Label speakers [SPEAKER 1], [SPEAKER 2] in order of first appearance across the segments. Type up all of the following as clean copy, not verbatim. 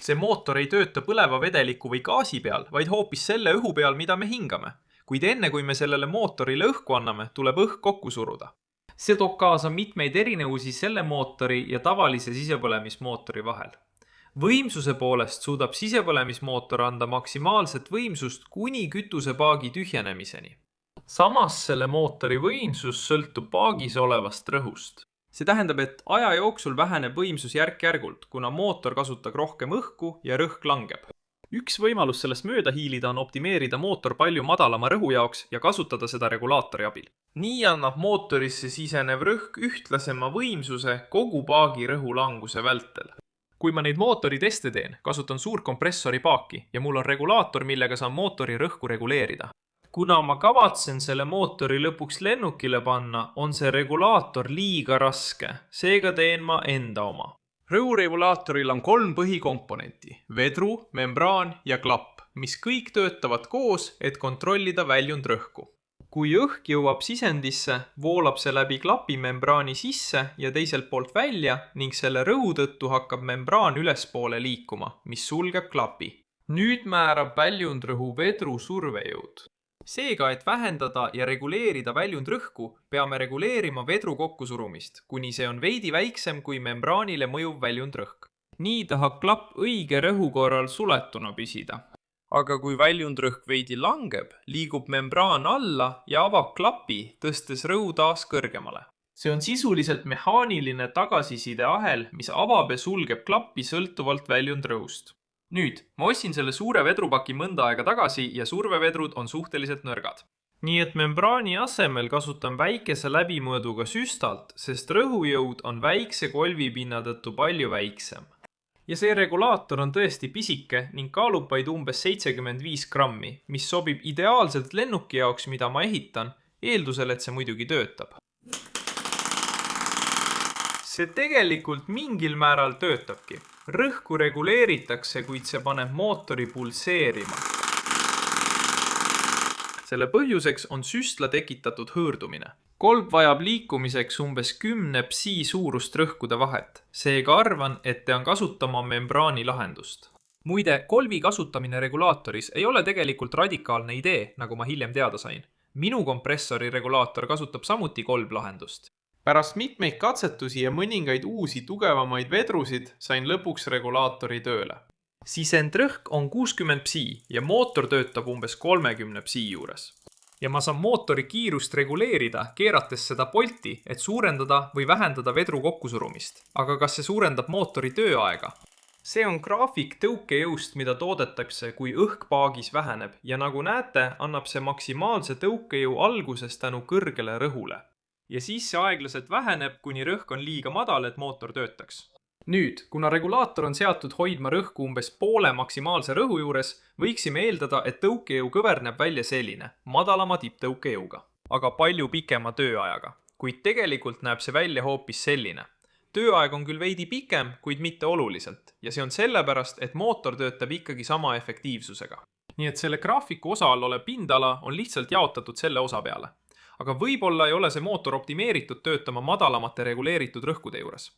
[SPEAKER 1] See mootor ei tööta põleva vedeliku või gaasi peal, vaid hoopis selle õhu peal, mida me hingame. Kuid enne kui me sellele mootorile õhku anname, tuleb õhk kokku suruda. See toob kaasa mitmeid erinevusi selle mootori ja tavalise sisepõlemismootori vahel. Võimsuse poolest suudab sisepõlemismootor anda maksimaalset võimsust kuni kütusepaagi tühjenemiseni. Samas selle mootori võimsus sõltub paagis olevast rõhust. See tähendab, et aja jooksul väheneb võimsus järk-järgult, kuna mootor kasutab rohkem õhku ja rõhk langeb. Üks võimalus sellest mööda hiilida on optimeerida mootor palju madalama rõhu jaoks ja kasutada seda regulaatori abil. Nii annab mootorisse sisenev rõhk ühtlasema võimsuse kogu paagi rõhu languse vältel. Kui ma neid mootori teste teen, kasutan suurkompressori paaki ja mul on regulaator, millega saan mootori rõhku reguleerida. Kuna ma kavatsen selle mootori lõpuks lennukile panna, on see regulaator liiga raske, seega teen ma enda oma. Rõhuregulaatoril on 3 põhikomponenti, vedru, membraan ja klapp, mis kõik töötavad koos, et kontrollida väljund rõhku. Kui õhk jõuab sisendisse, voolab see läbi klapi membraani sisse ja teiselt poolt välja ning selle rõhu tõttu hakkab membraan ülespoole liikuma, mis sulgeb klapi. Nüüd määrab väljundrõhu vedru survejõud. Seega, et vähendada ja reguleerida väljundrõhku, peame reguleerima vedru kokkusurumist, kuni see on veidi väiksem kui membraanile mõjuv väljundrõhk. Nii tahab klapp õige rõhu korral suletuna püsida. Aga kui väljundrõhk veidi langeb, liigub membraan alla ja avab klapi, tõstes rõhu taas kõrgemale. See on sisuliselt mehaaniline tagasisideahel, mis avab ja sulgeb klappi sõltuvalt väljundrõhust. Nüüd, ma ostsin selle suure vedrupaki mõnda aega tagasi ja survevedrud on suhteliselt nõrgad. Nii et membraani asemel kasutan väikese läbimõõduga süstalt, sest rõhujõud on väikse kolvipinna tõttu palju väiksem. Ja see regulaator on tõesti pisike ning kaalub vaid umbes 75 grammi, mis sobib ideaalselt lennuki jaoks, mida ma ehitan, eeldusel, et see muidugi töötab. See tegelikult mingil määral töötabki. Rõhku reguleeritakse, kuid see paneb mootori pulseerima. Selle põhjuseks on süstla tekitatud hõõrdumine. Kolb vajab liikumiseks umbes 10 psi suurust rõhkude vahet. Seega arvan, et pean kasutama membraani lahendust. Muide, kolvi kasutamine regulaatoris ei ole tegelikult radikaalne idee, nagu ma hiljem teada sain. Minu kompressori regulaator kasutab samuti kolblahendust. Pärast mitmeid katsetusi ja mõningaid uusi tugevamaid vedrusid sain lõpuks regulaatori tööle. Sisendrõhk on 60 psi ja mootor töötab umbes 30 psi juures. Ja ma saan mootori kiirust reguleerida, keerates seda polti, et suurendada või vähendada vedru kokkusurumist. Aga kas see suurendab mootori tööaega? See on graafik tõukejõust, mida toodetakse, kui õhk paagis väheneb ja nagu näete, annab see maksimaalse tõukejõu alguses tänu kõrgele rõhule. Ja siis see aeglaselt väheneb, kuni rõhk on liiga madal, et mootor töötaks. Nüüd, kuna regulaator on seatud hoidma rõhku umbes poole maksimaalse rõhu juures, võiksime eeldada, et tõukejõu kõverneb välja selline, madalama tipptõukejõuga, aga palju pikema tööajaga. Kuid tegelikult näeb see välja hoopis selline. Tööaeg on küll veidi pikem, kuid mitte oluliselt, ja see on sellepärast, et mootor töötab ikkagi sama efektiivsusega. Nii et selle graafiku osa all olev pindala on lihtsalt jaotatud selle osa peale. Aga võib-olla ei ole see mootor optimeeritud töötama madalamate reguleeritud rõhkude juures.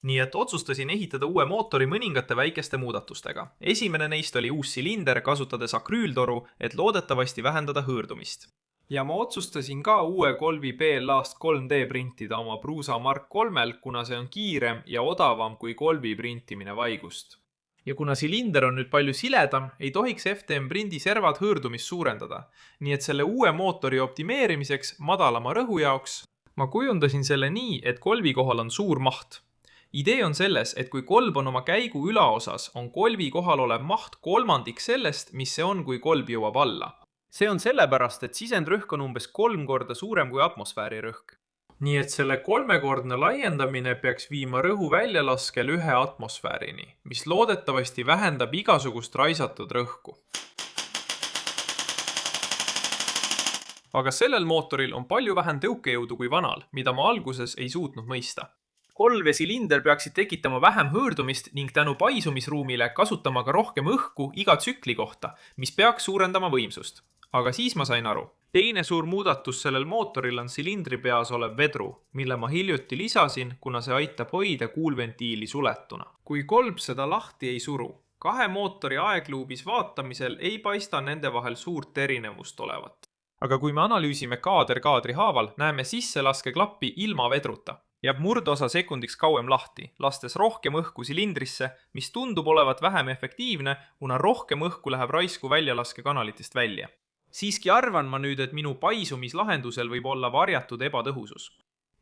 [SPEAKER 1] Nii et otsustasin ehitada uue mootori mõningate väikeste muudatustega. Esimene neist oli uus silinder, kasutades akrüültoru, et loodetavasti vähendada hõõrdumist. Ja ma otsustasin ka uue kolvi BLA-st 3D printida oma Prusa Mark 3-l, kuna see on kiirem ja odavam kui kolvi printimine vaigust. Ja kuna silinder on nüüd palju siledam, ei tohiks FTM prindi servad hõõrdumist suurendada. Nii et selle uue mootori optimeerimiseks madalama rõhu jaoks ma kujundasin selle nii, et kolvi kohal on suur maht. Idee on selles, et kui kolb on oma käigu ülaosas, on kolvi kohal olev maht kolmandik sellest, mis see on, kui kolb jõuab alla. See on sellepärast, et sisendrõhk on umbes 3 korda suurem kui atmosfääri rõhk. Nii et selle 3-kordne laiendamine peaks viima rõhu väljalaskel 1 atmosfäärini, mis loodetavasti vähendab igasugust raisatud rõhku. Aga sellel mootoril on palju vähem tõukejõudu kui vanal, mida ma alguses ei suutnud mõista. Kolv ja silinder peaksid tekitama vähem hõõrdumist ning tänu paisumisruumile kasutama ka rohkem õhku iga tsükli kohta, mis peaks suurendama võimsust. Aga siis ma sain aru. Teine suur muudatus sellel mootoril on silindri peas olev vedru, mille ma hiljuti lisasin, kuna see aitab hoida kuulventiili suletuna. Kui kolb seda lahti ei suru, 2 mootori aegluubis vaatamisel ei paista nende vahel suurt erinevust olevat. Aga kui me analüüsime kaader kaadri haaval, näeme sisselaskeklappi ilma vedruta. Jääb murdosa sekundiks kauem lahti, lastes rohkem õhku silindrisse, mis tundub olevat vähem efektiivne, kuna rohkem õhku läheb raisku väljalaskekanalitest välja. Siiski arvan ma nüüd, et minu paisumislahendusel võib olla varjatud ebatõhusus.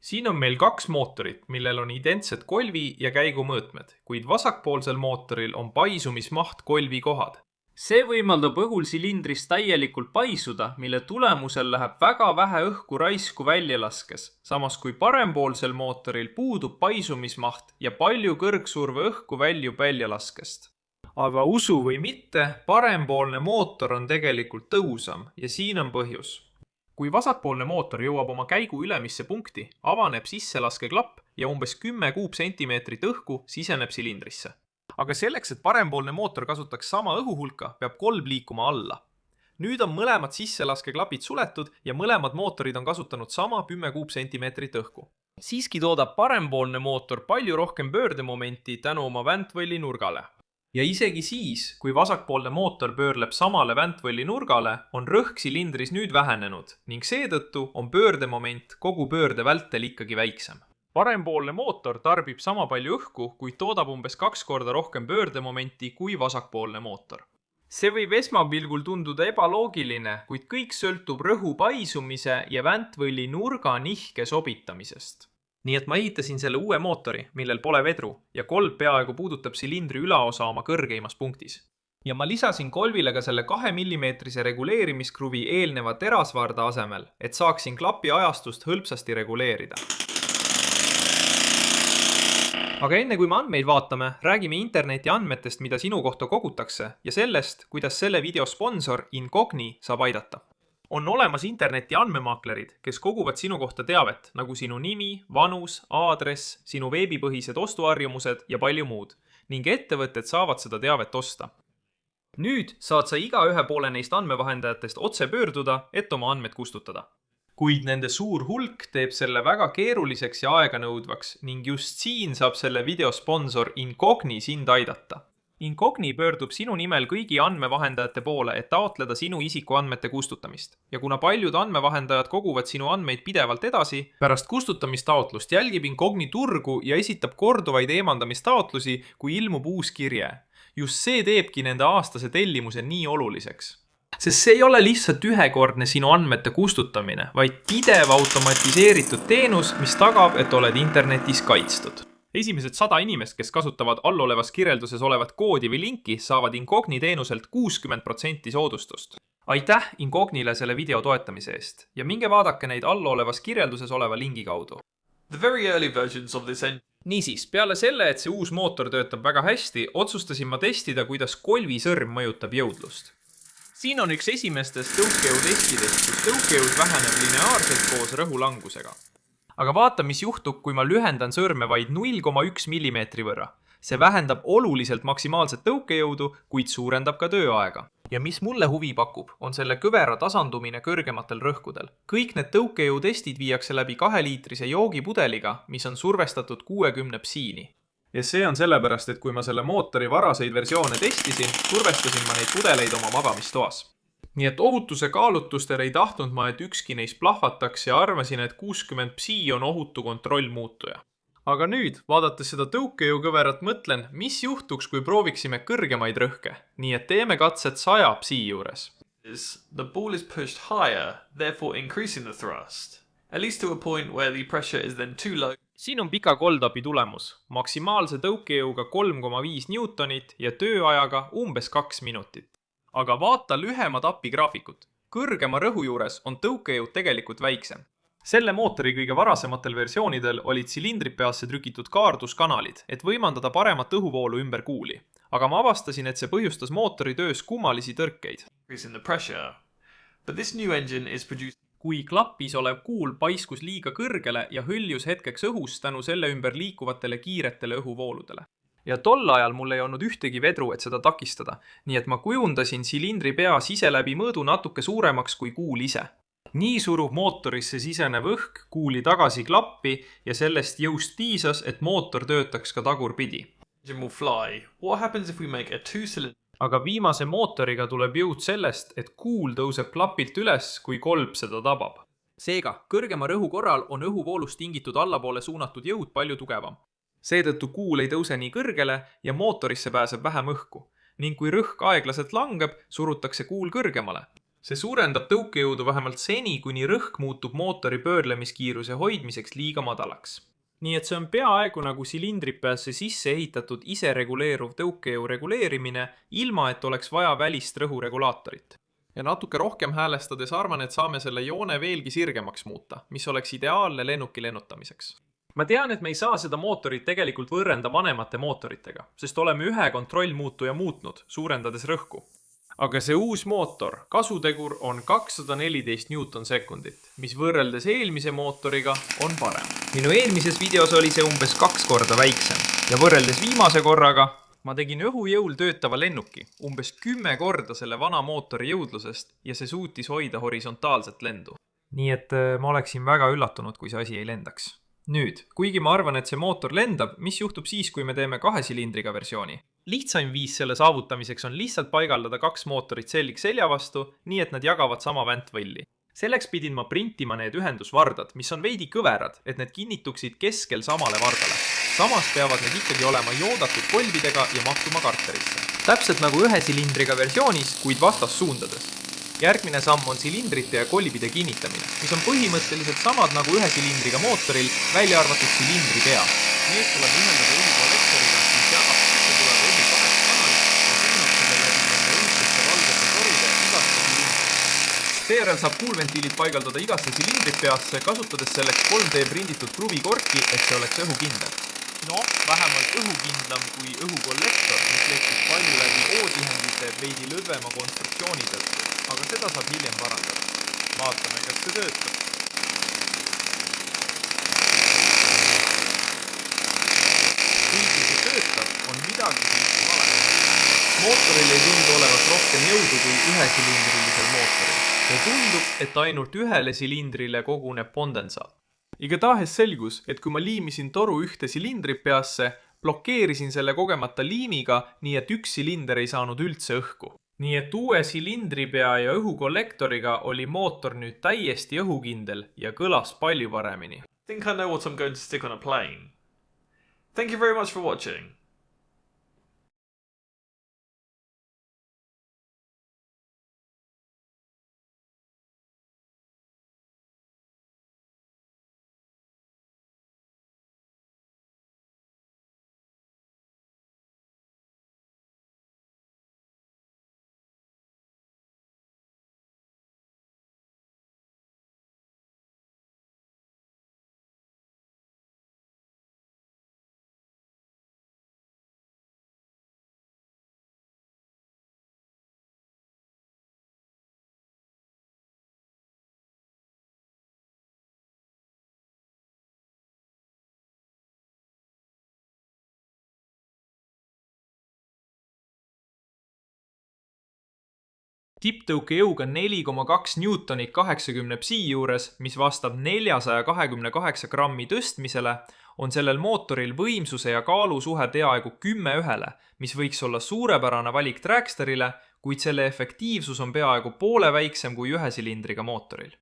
[SPEAKER 1] Siin on meil 2 mootorit, millel on identsed kolvi ja käigu mõõtmed, kuid vasakpoolsel mootoril on paisumismaht kolvi kohad. See võimaldab õhul silindris täielikult paisuda, mille tulemusel läheb väga vähe õhku raisku väljalaskes, samas kui parempoolsel mootoril puudub paisumismaht ja palju kõrgsurve õhku väljub väljalaskest. Aga usu või mitte, parempoolne mootor on tegelikult tõhusam ja siin on põhjus. Kui vasakpoolne mootor jõuab oma käigu ülemisse punkti, avaneb sisselaskeklapp ja umbes 10 kuupsentimeetrit õhku siseneb silindrisse. Aga selleks, et parempoolne mootor kasutaks sama õhuhulka, peab kolb liikuma alla. Nüüd on mõlemad sisselaskeklapid suletud ja mõlemad mootorid on kasutanud sama 10 kuupsentimeetrit õhku. Siiski toodab parempoolne mootor palju rohkem pöördemomenti tänu oma väntvõlli nurgale. Ja isegi siis, kui vasakpoolne mootor pöörleb samale väntvõlli nurgale, on rõhk silindris nüüd vähenenud ning seetõttu on pöördemoment kogu pöörde vältel ikkagi väiksem. Parempoolne mootor tarbib sama palju õhku, kuid toodab umbes 2 korda rohkem pöördemomenti kui vasakpoolne mootor. See võib esmapilgul tunduda ebaloogiline, kuid kõik sõltub rõhu paisumise ja väntvõlli nurga nihke sobitamisest. Nii et ma ehitasin selle uue mootori, millel pole vedru ja kolb peaaegu puudutab silindri ülaosa oma kõrgeimas punktis. Ja ma lisasin kolvile ka selle 2 mm reguleerimiskruvi eelneva terasvarda asemel, et saaksin klapi ajastust hõlpsasti reguleerida. Aga enne kui me andmeid vaatame, räägime interneti andmetest, mida sinu kohta kogutakse ja sellest, kuidas selle video sponsor Incogni saab aidata. On olemas interneti andmemaaklerid, kes koguvad sinu kohta teavet, nagu sinu nimi, vanus, aadress, sinu veebipõhised ostuharjumused ja palju muud, ning ettevõtted saavad seda teavet osta. Nüüd saad sa iga ühe poole neist andmevahendajatest otse pöörduda, et oma andmed kustutada. Kuid nende suur hulk teeb selle väga keeruliseks ja aeganõudvaks ning just siin saab selle video sponsor Incogni sind aidata. Incogni pöördub sinu nimel kõigi andmevahendajate poole, et taotleda sinu isikuandmete kustutamist. Ja kuna paljud andmevahendajad koguvad sinu andmeid pidevalt edasi, pärast kustutamistaotlust jälgib Incogni turgu ja esitab korduvaid eemandamistaotlusi, kui ilmub uus kirje. Just see teebki nende aastase tellimuse nii oluliseks. Sest see ei ole lihtsalt ühekordne sinu andmete kustutamine, vaid pidev automatiseeritud teenus, mis tagab, et oled internetis kaitstud. Esimesed 100 inimest, kes kasutavad allolevas kirjelduses olevat koodi või linki, saavad Incogni teenuselt 60% soodustust. Aitäh Incognile selle video toetamise eest ja minge vaadake neid allolevas kirjelduses oleva lingi kaudu. Niisiis, peale selle, et see uus mootor töötab väga hästi, otsustasin ma testida, kuidas kolvisõrm mõjutab jõudlust. Siin on üks esimestest tõukejõu testidest, kus tõukejõud väheneb lineaarselt koos rõhulangusega. Aga vaata, mis juhtub, kui ma lühendan sõrme vaid 0,1 mm võrra. See vähendab oluliselt maksimaalset tõukejõudu, kuid suurendab ka tööaega. Ja mis mulle huvi pakub, on selle kõvera tasandumine kõrgematel rõhkudel. Kõik need tõukejõutestid viiakse läbi 2-liitrise joogipudeliga, mis on survestatud 60 psiini. Ja see on sellepärast, et kui ma selle mootori varaseid versioone testisin, survestasin ma neid pudeleid oma magamistoas. Nii et ohutuse kaalutlustel ei tahtnud ma, et ükski neist plahvataks ja arvasin, et 60 psi on ohutu kontrollmuutuja. Aga nüüd, vaadates seda tõukejõukõverat, mõtlen, mis juhtuks, kui prooviksime kõrgemaid rõhke. Nii et teeme katset 100 psi juures.
[SPEAKER 2] The ball is pushed higher, therefore increasing the thrust, at least to a point where the pressure is then too low.
[SPEAKER 1] Siin on pika koldapi tulemus. Maksimaalse tõukejõuga 3,5 newtonit ja tööajaga umbes 2 minutit. Aga vaata lühema tapi graafikut. Kõrgema rõhu juures on tõukejõud tegelikult väiksem. Selle mootori kõige varasematel versioonidel olid silindripeasse trükitud kaarduskanalid, et võimandada paremat õhuvoolu ümber kuuli. Aga ma avastasin, et see põhjustas mootori töös kummalisi tõrkeid. Kui klapis olev kuul paiskus liiga kõrgele ja hõljus hetkeks õhus tänu selle ümber liikuvatele kiiretele õhuvooludele. Ja tol ajal mul ei olnud ühtegi vedru, et seda takistada, nii et ma kujundasin silindri pea siseläbi mõõdu natuke suuremaks kui kuul ise. Nii surub mootorisse sisenev õhk kuuli tagasi klappi ja sellest jõust piisas, et mootor töötaks ka tagurpidi.
[SPEAKER 2] engine will fly. What happens if we make a 2-cylinder?
[SPEAKER 1] Aga viimase mootoriga tuleb jõud sellest, et kuul tõuseb klapilt üles, kui kolb seda tabab. Seega, kõrgema rõhu korral on õhuvoolust tingitud allapoole suunatud jõud palju tugevam. Seetõttu kuul ei tõuse nii kõrgele ja mootorisse pääseb vähem õhku. Ning kui rõhk aeglaselt langeb, surutakse kuul kõrgemale. See suurendab tõukejõudu vähemalt seni, kuni rõhk muutub mootori pöörlemiskiiruse hoidmiseks liiga madalaks. Nii et see on peaaegu nagu silindripeasse sisse ehitatud isereguleeruv tõukejõu reguleerimine, ilma et oleks vaja välist rõhuregulaatorit. Ja natuke rohkem häälestades arvan, et saame selle joone veelgi sirgemaks muuta, mis oleks ideaalne lennuki lennutamiseks. Ma tean, et me ei saa seda mootorit tegelikult võrrenda vanemate mootoritega, sest oleme ühe kontrollmuutuja muutnud, suurendades rõhku. Aga see uus mootor, kasutegur on 214 Newton-sekundit, mis võrreldes eelmise mootoriga on parem. Minu eelmises videos oli see umbes 2 korda väiksem ja võrreldes viimase korraga ma tegin õhujõul töötava lennuki umbes 10 korda selle vana mootori jõudlusest ja see suutis hoida horisontaalset lendu. Nii et ma oleksin väga üllatunud, kui see asi ei lendaks. Nüüd, kuigi ma arvan, et see mootor lendab, mis juhtub siis, kui me teeme 2 silindriga versiooni? Lihtsaim viis selle saavutamiseks on lihtsalt paigaldada 2 mootorit selg selja vastu, nii et nad jagavad sama väntvõlli. Selleks pidin ma printima need ühendusvardad, mis on veidi kõverad, et need kinnituksid keskel samale vardale. Samas peavad need ikkagi olema joodatud kolbidega ja mahtuma karterisse. Täpselt nagu 1 silindriga versioonis, kuid vastas suundades. Järgmine samm on silindrite ja kolbide kinnitamine, mis on põhimõtteliselt samad nagu 1 silindriga mootoril, välja arvatud silindri pea. Need tuleb ühendada õhukollektoriga, mis jagab sisse tuleb õhu 2 kanalist ja suunab selle läbi nende õhtuste valgete torude igasse silindri. Seejärel saab kuulventiilid paigaldada igasse silindripeasse, kasutades selleks 3D prinditud kruvikorki, et see oleks õhukindel. No, vähemalt õhukindlam kui õhukollektor, mis lekkis palju läbi O-tihendite veidi lõdvema konstruktsiooni tõttu. Aga seda saab hiljem parandada. Vaatame, kas see töötab. Kuigi see töötab, on midagi siiski vale. Mootoril ei tundu olevat rohkem jõudu kui 1-silindrilisel mootoril. Ja tundub, et ainult 1 silindrile koguneb kondensaat. Igatahes selgus, et kui ma liimisin toru 1 silindripeasse, blokeerisin selle kogemata liimiga, nii et 1 silinder ei saanud üldse õhku. Nii et uue silindripea ja õhukollektoriga oli mootor nüüd täiesti õhukindel ja kõlas palju paremini.
[SPEAKER 2] I think I know what I'm going to stick on a plane. Thank you very much for watching.
[SPEAKER 1] Tipptõukejõuga 4,2 Newtonit 80 psi juures, mis vastab 428 grammi tõstmisele, on sellel mootoril võimsuse ja kaalu suhe peaaegu 10:1, mis võiks olla suurepärane valik dragsterile, kuid selle efektiivsus on peaaegu poole väiksem kui 1 silindriga mootoril.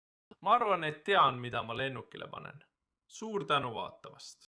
[SPEAKER 1] Ma arvan, et tean, mida ma lennukile panen. Suur tänu vaatamast!